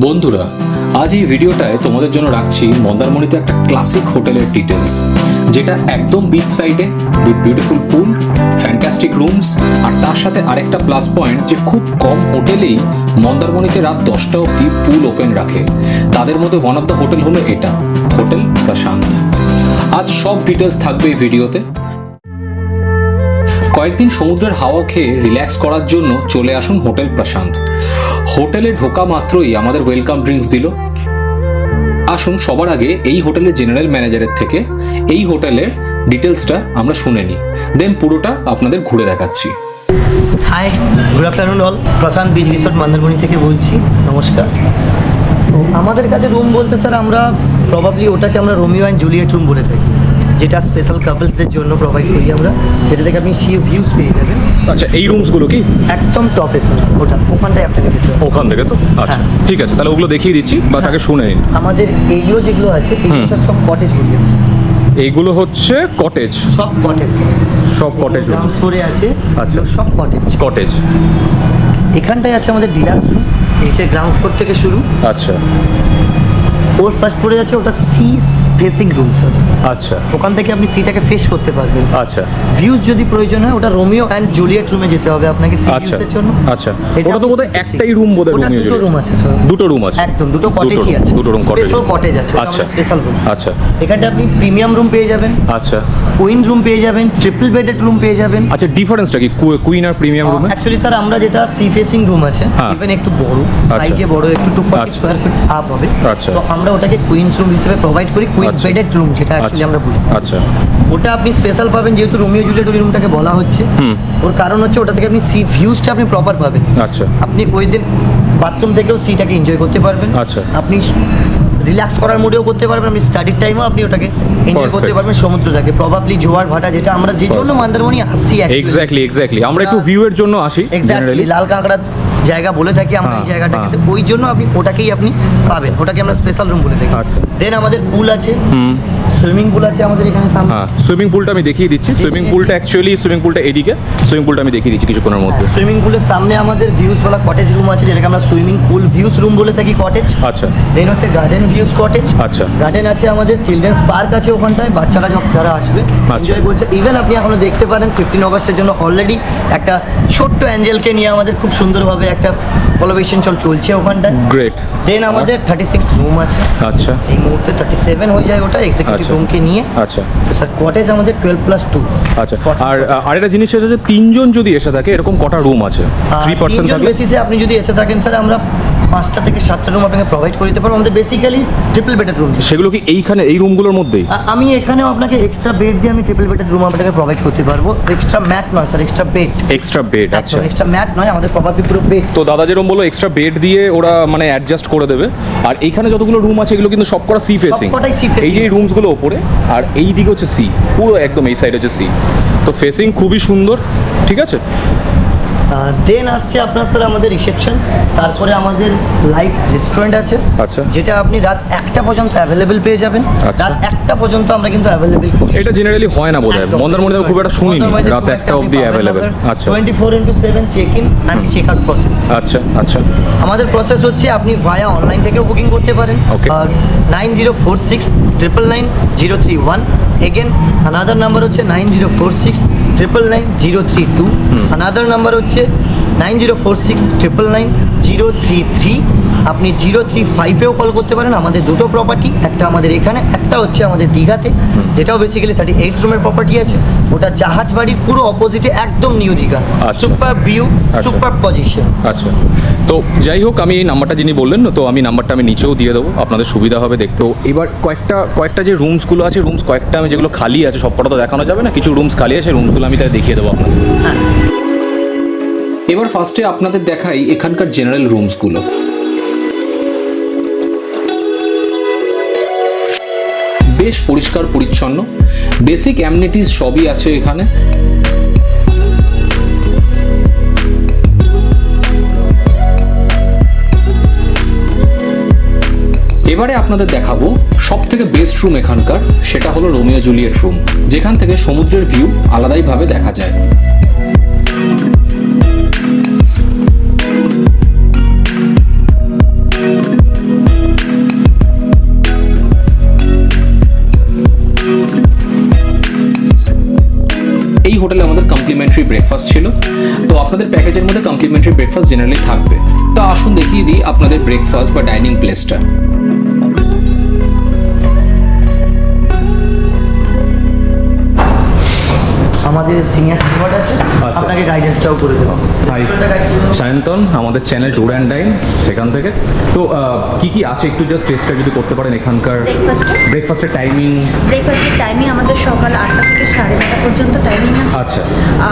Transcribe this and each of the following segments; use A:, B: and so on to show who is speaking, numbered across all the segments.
A: বন্ধুরা, আজ এই ভিডিওটায় তোমাদের জন্য রাখছি মন্দারমণিতে একটা ক্লাসিক হোটেলের ডিটেলস, যেটা একদম বিচ সাইডে with beautiful pool, fantastic rooms, আর তার সাথে আরেকটা প্লাস পয়েন্ট যে খুব কম হোটেলেই মন্দারমণিতে রাত 10টা অবধি পুল ওপেন রাখে। তাদের মধ্যে ওয়ান অফ দ্য হোটেল হলো এটা, হোটেল প্রশান্ত। আজ সব ডিটেলস থাকবে এই ভিডিওতে। কয়েকদিন সমুদ্রের হাওয়া খেয়ে রিল্যাক্স করার জন্য চলে আসুন হোটেল প্রশান্ত। হোটেলে ঢোকা মাত্রই আমাদের ওয়েলকাম ড্রিঙ্কস দিল। আসুন সবার আগে এই হোটেলের জেনারেল ম্যানেজারের থেকে এই হোটেলের ডিটেলসটা আমরা শুনে নিই, দেন পুরোটা আপনাদের ঘুরে দেখাচ্ছি।
B: Hi, good afternoon all. Prashant beach resort Mandarmani থেকে বলছি, নমস্কার। তো আমাদের কাছে রুম বলতে স্যার আমরা প্রবাবলি ওটাকে আমরা রোমিও অ্যান্ড জুলিয়েট রুম বলে থাকি, যেটা স্পেশাল কাপলসদের জন্য প্রোভাইড করি আমরা। যেটা থেকে আপনি সি ভিউ পেয়ে যাবেন।
A: আচ্ছা, এই রুমসগুলো কি
B: একদম টপে স্যার, ওখানটায় আপনাকে যেতে হবে।
A: ওখান থেকে তো? আচ্ছা ঠিক আছে, তাহলে ওগুলো দেখিয়ে দিচ্ছি বা তাকে শুনে নিন।
B: আমাদের এইগুলো যেগুলো আছে এগুলো স্যার সব কটেজ বলবে।
A: এইগুলো হচ্ছে কটেজ,
B: সব কটেজ,
A: সব কটেজ রুম।
B: গ্রাউন্ড ফ্লোরে আছে।
A: আচ্ছা,
B: সব কটেজ।
A: কটেজ।
B: এখানটায় আছে আমাদের ডিলাক্স রুম, নিচে গ্রাউন্ড ফ্লোর থেকে শুরু।
A: আচ্ছা,
B: ওর ফার্স্ট ফ্লোরে আছে ওটা সি ফেসিং রুম স্যার।
A: আচ্ছা,
B: ওখান থেকে আপনি সিটাকে ফেস করতে পারবেন।
A: আচ্ছা।
B: ভিউজ যদি প্রয়োজন হয় ওটা রোমিও অ্যান্ড জুলিয়েট রুমে যেতে হবে আপনাকে সি
A: আচ্ছা,
B: ভিউজের জন্য।
A: আচ্ছা। ওটা তো বোধহয় একটাই রুম বোধহয়
B: ওটা
A: রুমিও
B: দুটো
A: জুলিয়েট।
B: রুম আছে স্যার।
A: দুটো রুম আছে
B: একদম দুটো কটেজই আছে।
A: দুটো রুম কটেজ।
B: স্পেশাল কটেজ আছে।
A: আচ্ছা,
B: স্পেশাল রুম।
A: আচ্ছা,
B: এখানটা আপনি প্রিমিয়াম রুম পেয়ে যাবেন,
A: আচ্ছা,
B: কুইন রুম পেয়ে যাবেন, ট্রিপল বেডেড রুম পেয়ে যাবেন।
A: আচ্ছা। ডিফারেন্সটা কি কুইন আর প্রিমিয়াম রুমে?
B: অ্যাকচুয়ালি স্যার আমরা যেটা সি ফেসিং রুম আছে,
A: হ্যাঁ।
B: ইভেন একটু বড়
A: আচ্ছা।
B: সাইজে বড়, একটু 240
A: আচ্ছা।
B: স্কয়ার ফিট আপ হবে।
A: আচ্ছা।
B: তো আমরা ওটাকে কুইনস রুম হিসেবে প্রোভাইড করি, কুইন
A: আচ্ছা।
B: বেডেড রুম যেটা অ্যাকচুয়ালি আমরা বলি।
A: আচ্ছা,
B: ওটা আপনি স্পেশাল পাবেন, যেহেতু রোমিও জুলিয়েট ওই রুমটাকে বলা হচ্ছে। ওর কারণ হচ্ছে ওটা থেকে আপনি সি ভিউজটা আপনি প্রপার পাবেন।
A: আচ্ছা,
B: আপনি ওই দিন বাথরুম থেকেও সিটাকে এনজয় করতে পারবেন।
A: আচ্ছা।
B: আপনি রিল্যাক্স করার মুডেও করতে পারবেন, আপনি স্টাডির টাইমেও আপনি ওটাকে এনজয় করতে
A: Perfect.
B: পারবেন। সমুদ্রটাকে প্রবাবলি জোয়ার ভাটা, যেটা আমরা যে জন্য মন্দারমণি আসছি
A: এক্স্যাক্টলি আমরা একটু ভিউয়ের জন্য আসি
B: এক্স্যাক্টলি
A: generally।
B: লাল কাঁকড়া জায়গা বলে থাকি আমরা এই
A: হ্যাঁ,
B: জায়গাটাকে,
A: হ্যাঁ।
B: তো ওই জন্য আপনি ওটাকেই আপনি পাবেন, ওটাকে আমরা স্পেশাল রুম বলে থাকি।
A: আচ্ছা।
B: দেন আমাদের পুল আছে, সুইমিং পুল আছে আমাদের এখানে সামনে।
A: হ্যাঁ, সুইমিং পুলটা আমি দেখিয়ে দিচ্ছি। সুইমিং পুলটা অ্যাকচুয়ালি সুইমিং পুলটা এদিকে, সুইমিং পুলটা আমি দেখিয়ে দিচ্ছি কিছুক্ষণের মধ্যে।
B: সুইমিং পুলের সামনে আমাদের ভিউজ বলা কটেজ রুম আছে, যেটাকে আমরা সুইমিং পুল ভিউজ রুম বলে থাকি, কটেজ।
A: আচ্ছা,
B: দেন হচ্ছে গার্ডেন ভিউজ কটেজ।
A: আচ্ছা।
B: গার্ডেন আছে আমাদের, চিলড্রেন্স পার্ক আছে ওখানটায়, বাচ্চারা যারা আসবে
A: আচ্ছা।
B: এনজয় করছে। ইভেন আপনি এখনো দেখতে পারেন 15 অগস্টের জন্য অলরেডি একটা ছোট্ট অ্যাঞ্জেলকে নিয়ে আমাদের খুব সুন্দরভাবে একটা কোলাবোরেশন চলছে ওখানটায়।
A: গ্রেট।
B: দেন আমাদের 36 রুম আছে।
A: আচ্ছা,
B: এই মুহূর্তে 37 হয়ে যায় ওটা এক্সিকিউটিভ
A: আচ্ছা।
B: রুমকে নিয়ে।
A: আচ্ছা,
B: তো স্যার কটেজ আমাদের 12+2।
A: আচ্ছা। আর আরেকটা জিনিস সেটা হচ্ছে তিনজন যদি এসে থাকে এরকম কটা রুম আছে? 3% থাকলে?
B: বেসিসে আপনি যদি এসে থাকেন স্যার আমরা 5টা থেকে 7টা রুম আপনাকে প্রোভাইড করে দিতে পারবো। আমাদের বেসিক্যালি ট্রিপল বেডেড রুম।
A: সেগুলো কি এইখানে এই রুমগুলোর মধ্যেই?
B: আমি এখানেও আপনাকে এক্সট্রা বেড দিয়ে আমি ট্রিপল বেডেড রুম আপনাকে প্রোভাইড করতে পারবো। এক্সট্রা ম্যাট নয় sir, extra bed.
A: Extra bed? আচ্ছা।
B: এক্সট্রা ম্যাট নয়, আমাদের প্রপারলি পুরো বেড।
A: তো দাদা যেরকম বললো এক্সট্রা বেড দিয়ে ওরা মানে অ্যাডজাস্ট করে দেবে। আর এইখানে যতগুলো রুম আছে এগুলো কিন্তু সব করা সি ফেসিং।
B: সবকটাই sea facing
A: এই যে এই রুমসগুলো ওপরে, আর এই দিকে হচ্ছে সি, পুরো একদম এই সাইড হচ্ছে সি। তো ফেসিং খুবই সুন্দর, ঠিক আছে।
B: দেন আসছে আপনার স্যার আমাদের রিসেপশন, তারপরে আমাদের লাইভ রেস্টুরেন্ট আছে।
A: আচ্ছা।
B: যেটা আপনি রাত 1টা পর্যন্ত অ্যাভেলেবেল পেয়ে যাবেন।
A: আচ্ছা।
B: রাত 1টা পর্যন্ত আমরা কিন্তু অ্যাভেলেবেল করি।
A: এটা জেনারেলি হয় না বোধহয় মন্দারমণিতে, খুব একটা শুনিনি রাত 1টা অবধি অ্যাভেলেবেল। আচ্ছা,
B: 24/7 check in and check out process.
A: আচ্ছা, আচ্ছা।
B: আমাদের প্রসেস হচ্ছে আপনি ভায়া অনলাইন থেকেও বুকিং করতে পারেন।
A: Okay.
B: 9046999031। এগেন আনাদার নাম্বার হচ্ছে 9046999032। আনাদার নাম্বার হচ্ছে 9046999033। আপনি 035এও কল করতে পারেন। আমাদের দুটো প্রপার্টি, একটা আমাদের এখানে, একটা হচ্ছে আমাদের দীঘাতে, যেটাও বেসিক্যালি 38 রুমের প্রপার্টি আছে। ওটা জাহাজ বাড়ির পুরো অপোজিটে, একদম নিউ দীঘা।
A: আচ্ছা।
B: সুপার ভিউ,
A: আচ্ছা।
B: Super position.
A: আচ্ছা, তো যাই হোক, আমি এই নাম্বারটা যিনি বললেন না, তো আমি নাম্বারটা আমি নিচেও দিয়ে দেবো, আপনাদের সুবিধা হবে দেখতে। তো এবার কয়েকটা যে রুমসগুলো আছে, রুমস কয়েকটা আমি যেগুলো খালি আছে, সব কটা তো দেখানো যাবে না, কিছু রুমস খালি আছে, রুমসগুলো আমি তাই দেখিয়ে দেবো আপনাদের।
B: হ্যাঁ।
A: এবার ফার্স্টে আপনাদের দেখাই এখানকার জেনারেল রুমসগুলো। বেশ পরিষ্কার পরিচ্ছন্ন, বেসিক অ্যামনিটিস সবই আছে এখানে। এবারে আপনাদের দেখাবো সব থেকে বেস্ট রুম এখানকার, সেটা হলো রোমিও জুলিয়েট রুম, যেখান থেকে সমুদ্রের ভিউ আলাদাইভাবে দেখা যায়। আপনাদের প্যাকেজের মধ্যে কমপ্লিমেন্টারি ব্রেকফাস্ট জেনারেলি থাকবে। তা আসুন দেখিয়ে দিই আপনাদের ব্রেকফাস্ট বা ডাইনিং প্লেসটা।
B: আমাদের সিনিয়র স্টুডেন্ট আছে,
A: আচ্ছা।
B: আপনাকে গাইডেন্সটাও করে দেবো।
A: হাই সায়ন্তন, আমাদের চ্যানেল ট্যুর অ্যান্ড ডাইন সেখান থেকে। তো কি কি আছে একটু জাস্ট টেস্টটা যদি করতে পারেন এখানকার। ব্রেকফাস্টের টাইমিং
C: আমাদের সকাল 8টা থেকে 9:30 পর্যন্ত টাইমিং আছে।
A: আচ্ছা।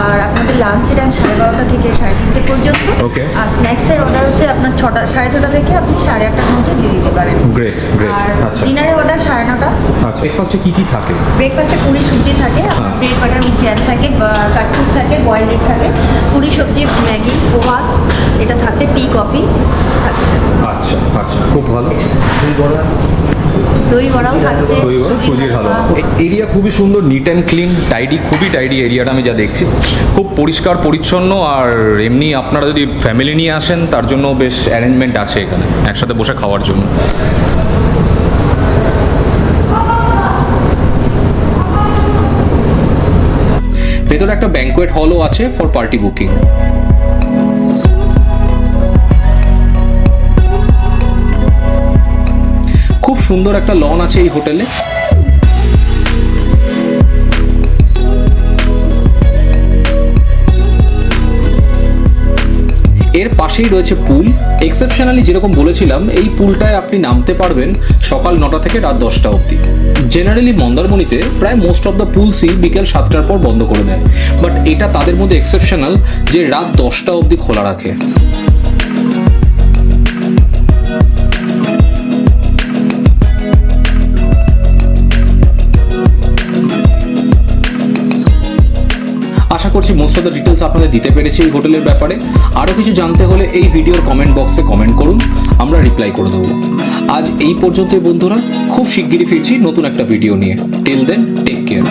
C: আর আপনাদের লাঞ্চের টাইম 12:30 থেকে 3:30 পর্যন্ত।
A: Okay.
C: আর স্ন্যাক্সের অর্ডার হচ্ছে আপনার 6:30 থেকে আপনি 8:30-র মধ্যে দিয়ে দিতে পারেন।
A: Great great.
C: আর
A: আচ্ছা
C: ডিনারের অর্ডার 9:30।
A: আচ্ছা, ব্রেকফাস্টে কি কি থাকে?
C: ব্রেকফাস্টে পুরি সবজি থাকে, আপনার ব্রেড বাটার উইথ জ্যাম থাকে, কাটফুট থাকে, বয়েল এগ থাকে, পুরি সবজি, ম্যাগি, পোহা, এটা থাকছে, টি কফি থাকছে,
A: আচ্ছা আচ্ছা, খুব ভালো।
B: দুই বড়া,
C: দই বড়াও থাকছে,
A: দই বড়া, সুজির হালুয়া। এরিয়া খুবই সুন্দর, নিট অ্যান্ড ক্লিন, টাইডি, খুবই টাইডি এরিয়াটা আমি যা দেখছি। খুব পরিষ্কার পরিচ্ছন্ন। আর এমনি আপনারা যদি ফ্যামিলি নিয়ে আসেন তার জন্য বেশ অ্যারেঞ্জমেন্ট আছে এখানে একসাথে বসে খাওয়ার জন্য। ভেতরে একটা ব্যাঙ্কোয়েট হলও আছে ফর পার্টি বুকিং। খুব সুন্দর একটা লন আছে এই হোটেলে। এর পাশেই রয়েছে পুল। এক্সেপশনালি যেরকম বলেছিলাম, এই পুলটায় আপনি নামতে পারবেন সকাল 9টা থেকে রাত 10টা অবধি। জেনারেলি মন্দারমণিতে প্রায় মোস্ট অফ দ্য পুলসই বিকেল 7টার পর বন্ধ করে দেয়, বাট এটা তাদের মধ্যে এক্সেপশনাল যে রাত 10টা অবধি খোলা রাখে। আশা করছি মোস্ট অফ দ্য ডিটেলস আপনাদের দিতে পেরেছি এই হোটেলের ব্যাপারে। আরও কিছু জানতে হলে এই ভিডিওর কমেন্ট বক্সে কমেন্ট করুন, আমরা রিপ্লাই করে দেবো। আজ এই পর্যন্তই বন্ধুরা, খুব শিগগিরই ফিরছি নতুন একটা ভিডিও নিয়ে। Till then, take care.